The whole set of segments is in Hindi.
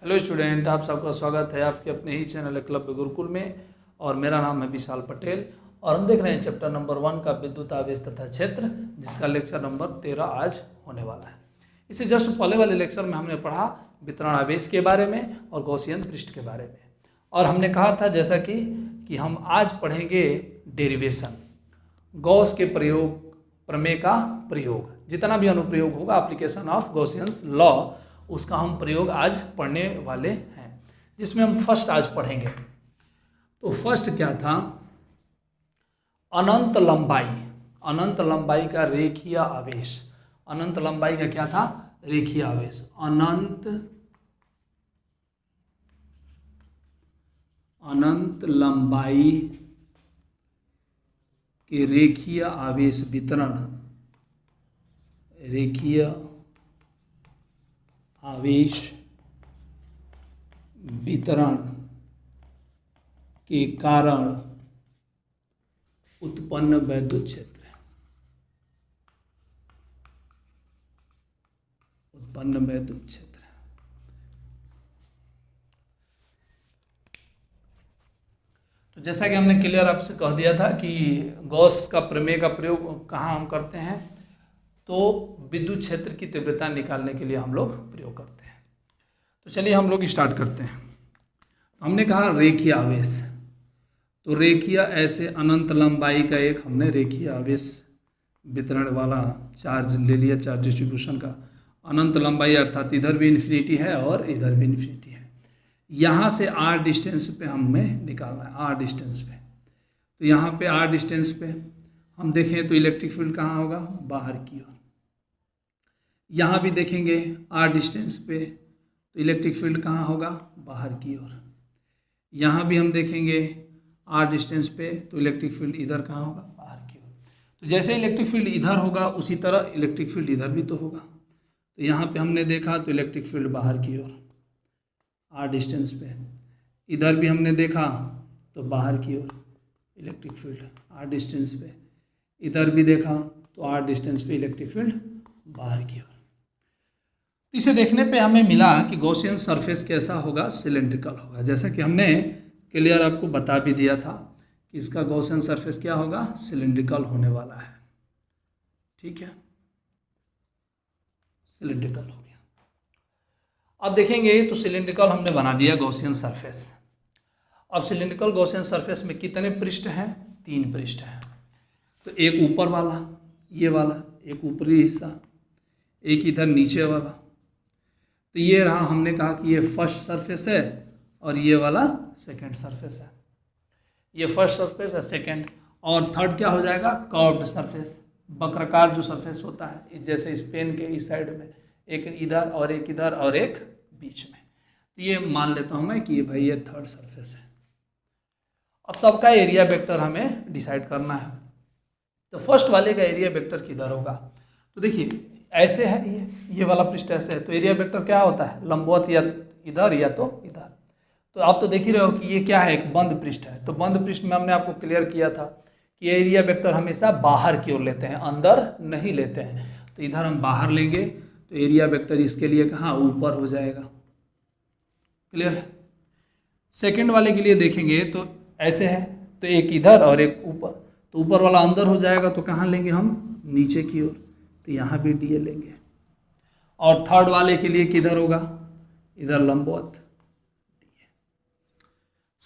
हेलो स्टूडेंट, आप सबका स्वागत है आपके अपने ही चैनल एकलव्य गुरुकुल में। और मेरा नाम है विशाल पटेल और हम देख रहे हैं चैप्टर नंबर 1 का विद्युत आवेश तथा क्षेत्र, जिसका लेक्चर नंबर 13 आज होने वाला है। इससे जस्ट पहले वाले लेक्चर में हमने पढ़ा वितरण आवेश के बारे में और गॉसियन पृष्ठ के बारे में, और हमने कहा था जैसा कि हम आज पढ़ेंगे डेरिवेशन, गॉस के प्रयोग, प्रमेय का प्रयोग, जितना भी अनुप्रयोग होगा एप्लीकेशन ऑफ गॉसियंस लॉ, उसका हम प्रयोग आज पढ़ने वाले हैं, जिसमें हम फर्स्ट आज पढ़ेंगे। तो फर्स्ट क्या था? अनंत लंबाई, अनंत लंबाई का रेखीय आवेश। अनंत लंबाई का क्या था? रेखीय आवेश। अनंत लंबाई के रेखीय आवेश वितरण, रेखीय आवेश वितरण के कारण उत्पन्न वैद्युत क्षेत्र, उत्पन्न वैद्युत क्षेत्र। तो जैसा कि हमने क्लियर आपसे कह दिया था कि गॉस का प्रमेय का प्रयोग कहाँ हम करते हैं, तो विद्युत क्षेत्र की तीव्रता निकालने के लिए हम लोग प्रयोग करते हैं। तो चलिए हम लोग स्टार्ट करते हैं। हमने कहा रेखीय आवेश, तो रेखीय ऐसे अनंत लंबाई का एक हमने रेखीय आवेश वितरण वाला चार्ज ले लिया, चार्ज डिस्ट्रीब्यूशन का। अनंत लंबाई अर्थात इधर भी इन्फिनिटी है और इधर भी इन्फिनिटी है। यहाँ से r डिस्टेंस पे हमें निकालना है, r डिस्टेंस पे। तो यहाँ पे r डिस्टेंस पे हम देखें तो इलेक्ट्रिक फील्ड कहाँ होगा? बाहर की ओर। यहाँ भी देखेंगे r डिस्टेंस पे तो इलेक्ट्रिक फील्ड कहाँ होगा? बाहर की ओर। यहाँ भी हम देखेंगे r डिस्टेंस पे तो इलेक्ट्रिक फील्ड इधर कहाँ होगा? बाहर की ओर। तो जैसे इलेक्ट्रिक फील्ड इधर होगा उसी तरह इलेक्ट्रिक फील्ड इधर भी तो होगा। तो यहाँ पे हमने देखा तो इलेक्ट्रिक फील्ड बाहर की ओर r डिस्टेंस पे, इधर भी हमने देखा तो बाहर की ओर इलेक्ट्रिक फील्ड r डिस्टेंस पे, इधर भी देखा तो r डिस्टेंस पे इलेक्ट्रिक फील्ड बाहर की ओर। इसे देखने पे हमें मिला कि गॉसियन सरफेस कैसा होगा? सिलेंड्रिकल होगा। जैसा कि हमने क्लियर आपको बता भी दिया था कि इसका गॉसियन सरफेस क्या होगा? सिलेंड्रिकल होने वाला है। ठीक है, सिलेंड्रिकल हो गया। अब देखेंगे तो सिलेंड्रिकल हमने बना दिया गॉसियन सरफेस। अब सिलेंड्रिकल गॉसियन सरफेस में कितने पृष्ठ हैं? 3 पृष्ठ हैं। तो एक ऊपर वाला, ये वाला एक ऊपरी हिस्सा, एक इधर नीचे वाला। तो ये रहा, हमने कहा कि ये फर्स्ट सरफेस है और ये वाला सेकंड सरफेस है। ये फर्स्ट सरफेस है, सेकंड, और थर्ड क्या हो जाएगा? कर्व्ड सरफेस, वक्राकार जो सरफेस होता है, जैसे इस पेन के इस साइड में एक इधर और एक इधर और एक बीच में। तो ये मान लेता हूँ मैं कि भाई ये थर्ड सरफेस है। अब सबका एरिया वेक्टर हमें डिसाइड करना है। तो फर्स्ट वाले का एरिया वेक्टर किधर होगा? तो देखिए ऐसे है, ये वाला पृष्ठ ऐसे है, तो एरिया वेक्टर क्या होता है? लंबवत या इधर या तो इधर। तो आप तो देख ही रहे हो कि ये क्या है? एक बंद पृष्ठ है। तो बंद पृष्ठ में हमने आपको क्लियर किया था कि एरिया वेक्टर हमेशा बाहर की ओर लेते हैं, अंदर नहीं लेते हैं। तो इधर हम बाहर लेंगे तो एरिया वेक्टर इसके लिए कहाँ? ऊपर हो जाएगा। क्लियर है? सेकेंड वाले के लिए देखेंगे तो ऐसे है, तो एक इधर और एक ऊपर। तो ऊपर वाला अंदर हो जाएगा तो कहाँ लेंगे हम? नीचे की ओर। तो यहाँ भी डी लेंगे। और थर्ड वाले के लिए किधर होगा? इधर लंबवत।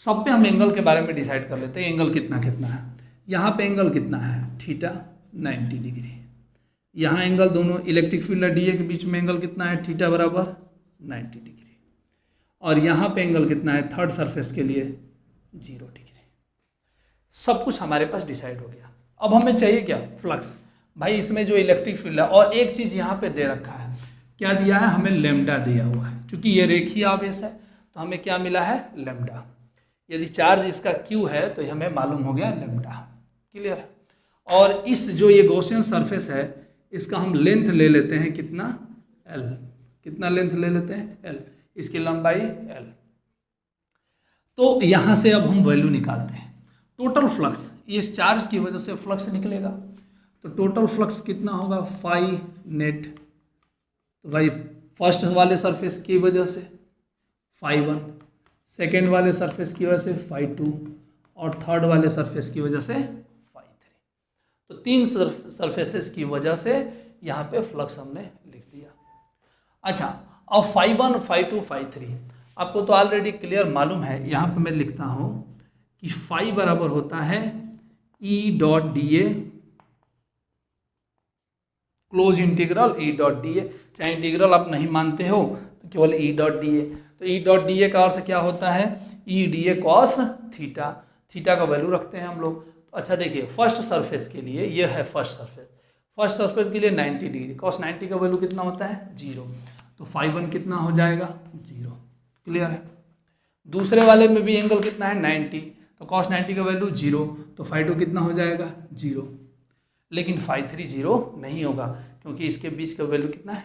सब पे हम एंगल के बारे में डिसाइड कर लेते हैं। एंगल कितना कितना है? यहाँ पे एंगल कितना है? Theta 90 degree. यहाँ एंगल दोनों इलेक्ट्रिक फील्ड और डीए के बीच में एंगल कितना है? थीटा बराबर 90 डिग्री। और यहाँ पे एंगल कितना है? थर्ड सरफेस के लिए 0 डिग्री। सब कुछ हमारे पास डिसाइड हो गया। अब हमें चाहिए क्या? फ्लक्स। भाई इसमें जो इलेक्ट्रिक फील्ड है, और एक चीज़ यहाँ पे दे रखा है, क्या दिया है? हमें लेमडा दिया हुआ है। क्योंकि ये रेखीय आवेश है तो हमें क्या मिला है? लेमडा। यदि चार्ज इसका क्यू है तो हमें मालूम हो गया लेमडा। क्लियर है? और इस जो ये गॉसियन सरफेस है, इसका हम लेंथ ले लेते हैं कितना? L। कितना लेंथ ले लेते हैं? L। इसकी लंबाई L। तो यहाँ से अब हम वैल्यू निकालते हैं। टोटल फ्लक्स, इस चार्ज की वजह से फ्लक्स निकलेगा, तो टोटल फ्लक्स कितना होगा? Phi net. तो भाई फर्स्ट वाले सरफेस की वजह से φ1, सेकेंड वाले सरफेस की वजह से φ2 और थर्ड वाले सरफेस की वजह से φ3। तो तीन सरफेसेस की वजह से यहाँ पे फ्लक्स हमने लिख दिया। अच्छा, अब φ1, φ2, φ3 आपको तो ऑलरेडी क्लियर मालूम है। यहाँ पे मैं लिखता हूँ कि फाई बराबर होता है E dot D A close integral E dot D A. चाहे इंटीग्रल आप नहीं मानते हो तो केवल E डॉट डी ए। तो E डॉट डी ए का अर्थ क्या होता है? E डी ए कॉस थीटा। थीटा का वैल्यू रखते हैं हम लोग। तो अच्छा देखिए, फर्स्ट सरफेस के लिए ये है फर्स्ट सरफेस के लिए 90 डिग्री, कॉस 90 का वैल्यू कितना होता है? 0। तो φ1 कितना हो जाएगा? 0। क्लियर है? दूसरे वाले में भी एंगल कितना है? 90, तो कॉस 90 का वैल्यू 0, तो φ2 कितना हो जाएगा? 0। लेकिन φ3 0 नहीं होगा, क्योंकि इसके बीच का वैल्यू कितना है?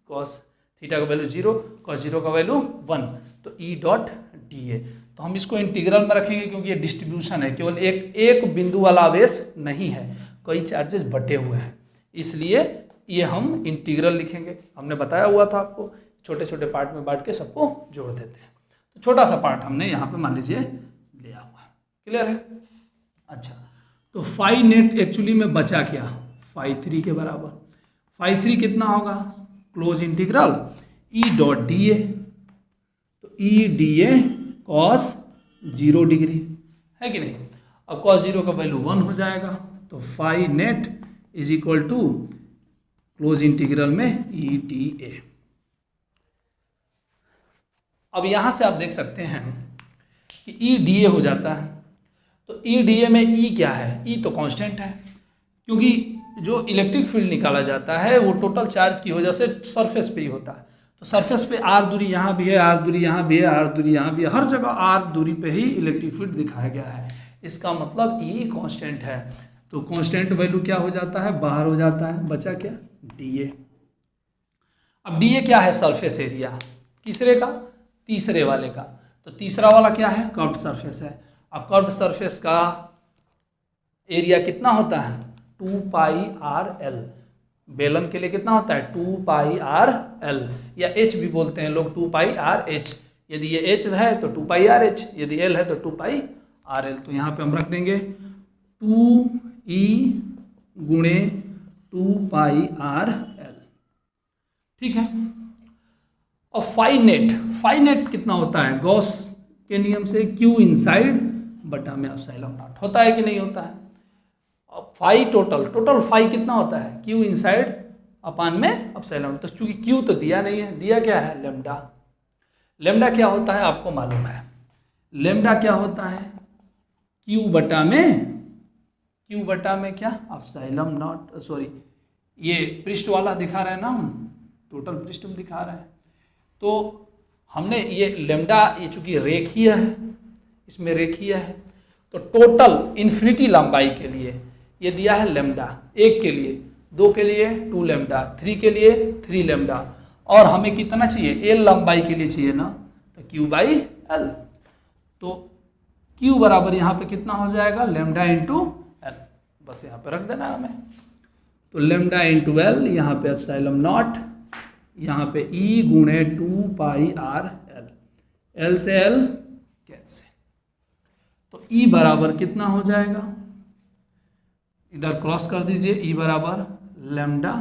कॉस थीटा का वैल्यू 0, कॉस 0 का वैल्यू 1, तो E डॉट डी ए। तो हम इसको इंटीग्रल में रखेंगे क्योंकि ये डिस्ट्रीब्यूशन है, केवल एक बिंदु वाला आवेश नहीं है, कई चार्जेस बटे हुए हैं, इसलिए ये हम इंटीग्रल लिखेंगे। हमने बताया हुआ था आपको, छोटे छोटे पार्ट में बांट के सबको जोड़ देते हैं। तो छोटा सा पार्ट हमने यहाँ पे मान लीजिए लिया हुआ है। क्लियर है? अच्छा, तो फाई नेट एक्चुअली में बचा क्या? φ3 के बराबर। φ3 कितना होगा? Close integral E dot D A. तो E डी ए कॉस 0 डिग्री है कि नहीं? अब कॉस 0 का वैल्यू 1 हो जाएगा, तो phi net is equal to close integral में E डी ए। अब यहाँ से आप देख सकते हैं कि E डी ए हो जाता है। तो E डी ए में E क्या है? E तो कांस्टेंट है, क्योंकि जो इलेक्ट्रिक फील्ड निकाला जाता है वो टोटल चार्ज की वजह से सरफेस पे ही होता है। तो सरफेस पे r दूरी यहाँ भी है, r दूरी यहाँ भी है, r दूरी यहाँ भी है, हर जगह r दूरी पे ही इलेक्ट्रिक फील्ड दिखाया गया है। इसका मतलब E कांस्टेंट है। तो कांस्टेंट वैल्यू क्या हो जाता है? बाहर हो जाता है। बचा क्या? dA। अब dA क्या है? Surface area. किसरे का? तीसरे वाले का। तो तीसरा वाला क्या है? कर्व्ड सरफेस है। अब कर्व्ड सरफेस का एरिया कितना होता है? 2 पाई आर एल। बेलन के लिए कितना होता है? 2 पाई आर एल, या H भी बोलते हैं लोग, 2 पाई आर एच। यदि ये H है तो 2 पाई आर एच, यदि L है तो 2 पाई आर एल। तो यहाँ पे हम रख देंगे 2E गुणे 2 पाई आर एल। ठीक है? और फाई नेट कितना होता है? गॉस के नियम से Q इनसाइड बटा में एप्सिलॉन नॉट होता है कि नहीं होता है? अब फाई टोटल फाई कितना होता है? Q इनसाइड अपान में एप्सिलॉन नॉट। तो चूंकि Q तो दिया नहीं है, दिया क्या है? लेम्डा। लेम्डा क्या होता है आपको मालूम है? लेम्डा क्या होता है? Q बटा में क्या? Epsilon not. सॉरी, ये पृष्ठ वाला दिखा रहे हैं ना हम, टोटल पृष्ठ में दिखा रहे हैं। तो हमने ये लेम्डा, ये चूंकि रेखीय है, इसमें रेखीय है, तो टोटल इन्फिनिटी लंबाई के लिए ये दिया है लेम्डा। 1 के लिए, 2 के लिए 2 लेम्डा, 3 के लिए 3 लेम्डा, और हमें कितना चाहिए? L लंबाई के लिए चाहिए ना, तो Q बाई L। तो Q बराबर यहाँ पे कितना हो जाएगा? Lambda into L। बस यहाँ पे रख देना हमें। तो लेम्डा इंटू L, यहाँ पे एप्सिलॉन नॉट, यहाँ पे E गुणे 2 पाई आर एल। L से L कैंसिल, तो E बराबर कितना हो जाएगा? इधर क्रॉस कर दीजिए, E बराबर लेम्डा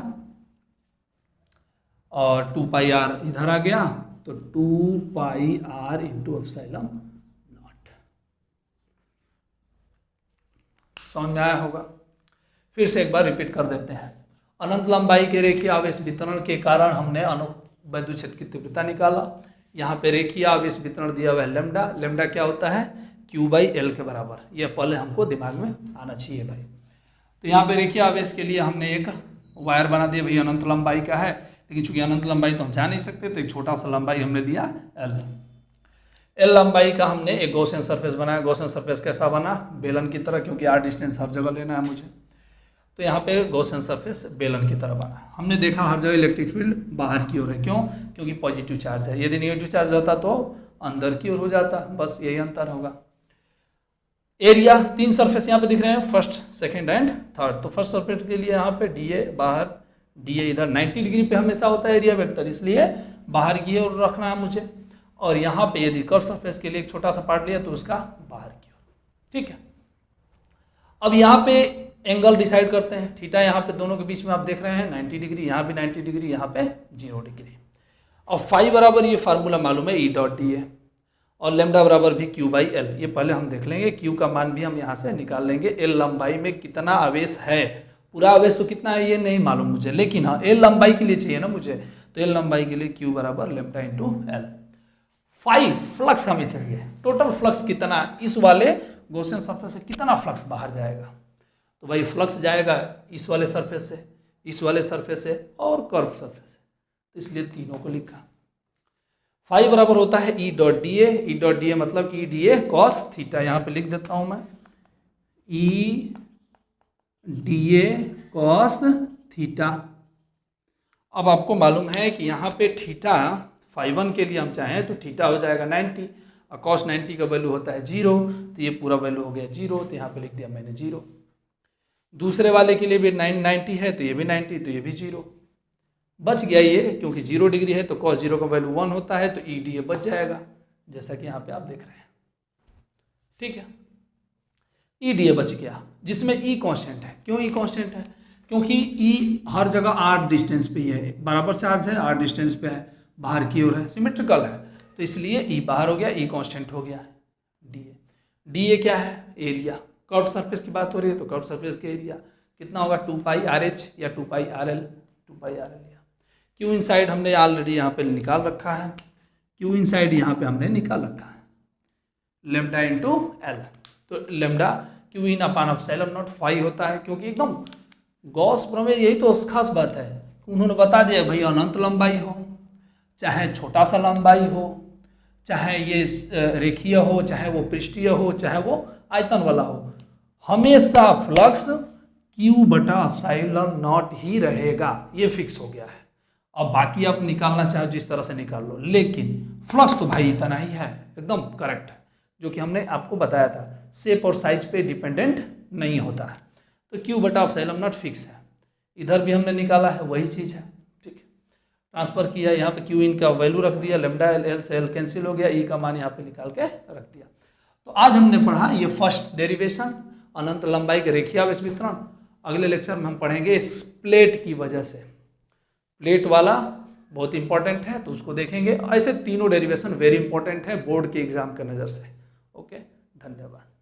और 2 पाई आर इधर आ गया, तो 2 पाई आर इंटू एप्सिलॉन नॉट। समझ में आया होगा? फिर से एक बार रिपीट कर देते हैं। अनंत लंबाई के रेखीय आवेश वितरण के कारण हमने विद्युत क्षेत्र की तीव्रता निकाला। यहाँ पे रेखीय आवेश वितरण दिया हुआ है लेम्डा। लेम्डा क्या होता है? Q बाई L के बराबर। यह पहले हमको दिमाग में आना चाहिए भाई। तो यहाँ पे रेखीय आवेश के लिए हमने एक वायर बना दिया भाई, अनंत लंबाई का है, लेकिन चूंकि अनंत लंबाई तो हम जा नहीं सकते, तो एक छोटा सा लंबाई हमने दिया L लंबाई का हमने एक गॉसियन सरफेस बनाया। गॉसियन सरफेस कैसा बना? बेलन की तरह, क्योंकि R डिस्टेंस हर जगह लेना है मुझे, तो यहाँ पे गॉसियन सरफेस बेलन की तरह बना। हमने देखा हर जगह इलेक्ट्रिक फील्ड बाहर की ओर है। क्यों? क्योंकि पॉजिटिव चार्ज है। यदि नेगेटिव चार्ज होता तो अंदर की ओर हो जाता। बस यही अंतर होगा। एरिया, 3 सरफेस यहाँ पे दिख रहे हैं, फर्स्ट, सेकंड एंड थर्ड। तो फर्स्ट सरफेस के लिए यहाँ पे DA बाहर, DA इधर 90 डिग्री पे हमेशा होता है एरिया वेक्टर, इसलिए बाहर की ओर रखना है मुझे। और यहाँ पे यदि कर्व सरफेस के लिए एक छोटा सा पार्ट लिया तो उसका बाहर की ओर। ठीक है, अब यहाँ पे एंगल डिसाइड करते हैं। थीटा यहाँ पे दोनों के बीच में आप देख रहे हैं 90 डिग्री, यहाँ भी 90 डिग्री, यहाँ पे 0 डिग्री। और फाई बराबर ये फार्मूला मालूम है E.D है, और लेमडा बराबर भी Q/L। ये पहले हम देख लेंगे, Q का मान भी हम यहाँ से निकाल लेंगे। L लंबाई में कितना आवेश है, पूरा आवेश तो कितना है ये नहीं मालूम मुझे, लेकिन हाँ L लंबाई के लिए चाहिए ना मुझे, तो L लंबाई के लिए Q बराबर lambda into L। Phi flux हमें चाहिए, टोटल फ्लक्स कितना, इस वाले गॉसियन सरफेस से कितना फ्लक्स बाहर जाएगा, तो वही फ्लक्स जाएगा इस वाले सरफेस से, इस वाले सरफेस से और कर्व सरफेस से, तो इसलिए तीनों को लिखा। फाई बराबर होता है E.DA। E.DA मतलब E.DA cos थीटा, यहाँ पे लिख देता हूँ मैं E.DA cos थीटा। अब आपको मालूम है कि यहाँ पे थीटा φ1 के लिए हम चाहें तो थीटा हो जाएगा 90, और cos 90 का वैल्यू होता है 0, तो ये पूरा वैल्यू हो गया 0, तो यहाँ पे लिख दिया मैंने 0। दूसरे वाले के लिए भी 90 है, तो ये भी 90, तो ये भी 0 बच गया ये, क्योंकि 0 डिग्री है तो cos 0 का वैल्यू 1 होता है, तो E.DA बच जाएगा, जैसा कि यहाँ पे आप देख रहे हैं। ठीक है, E.DA बच गया, जिसमें E कांस्टेंट है। क्यों E कांस्टेंट है? क्योंकि E हर जगह r डिस्टेंस पे ही है, बराबर चार्ज है, r डिस्टेंस पे है, बाहर की ओर है, सिमेट्रिकल है, तो इसलिए E बाहर हो गया, E कांस्टेंट हो गया। DA क्या है? एरिया। कर्व सरफेस की बात हो रही है तो कर्व सरफेस का एरिया कितना होगा, 2πRH या 2πRL, 2πRL। Q इनसाइड हमने ऑलरेडी यहाँ पे निकाल रखा है, Q इनसाइड यहाँ पे हमने निकाल रखा है, लेमडा इंटू L। तो lambda Q in upon epsilon naught phi होता है, क्योंकि एकदम गॉस प्रमेय यही तो खास बात है, उन्होंने बता दिया भाई अनंत लंबाई हो, चाहे छोटा सा लंबाई हो, चाहे ये रेखीय हो, चाहे वो पृष्ठीय हो, चाहे वो आयतन वाला हो, हमेशा फ्लक्स Q/ε0 ही रहेगा, ये फिक्स हो गया है। अब बाकी आप निकालना चाहो जिस तरह से निकाल लो, लेकिन फ्लक्स तो भाई इतना ही है, एकदम करेक्ट है, जो कि हमने आपको बताया था, शेप और साइज पे डिपेंडेंट नहीं होता है। तो Q/ε0 फिक्स है, इधर भी हमने निकाला है वही चीज़ है। ठीक है, ट्रांसफर किया, यहाँ पे Q इन का वैल्यू रख दिया, लेमडा L से L कैंसिल हो गया, E का मान यहाँ पे निकाल के रख दिया। तो आज हमने पढ़ा ये फर्स्ट डेरिवेशन, अनंत लंबाई के रेखीय आवेश वितरण। अगले लेक्चर में हम पढ़ेंगे इस प्लेट की वजह से, प्लेट वाला बहुत इंपॉर्टेंट है तो उसको देखेंगे। ऐसे तीनों डेरिवेशन वेरी इंपॉर्टेंट है बोर्ड के एग्जाम के नज़र से। ओके, धन्यवाद।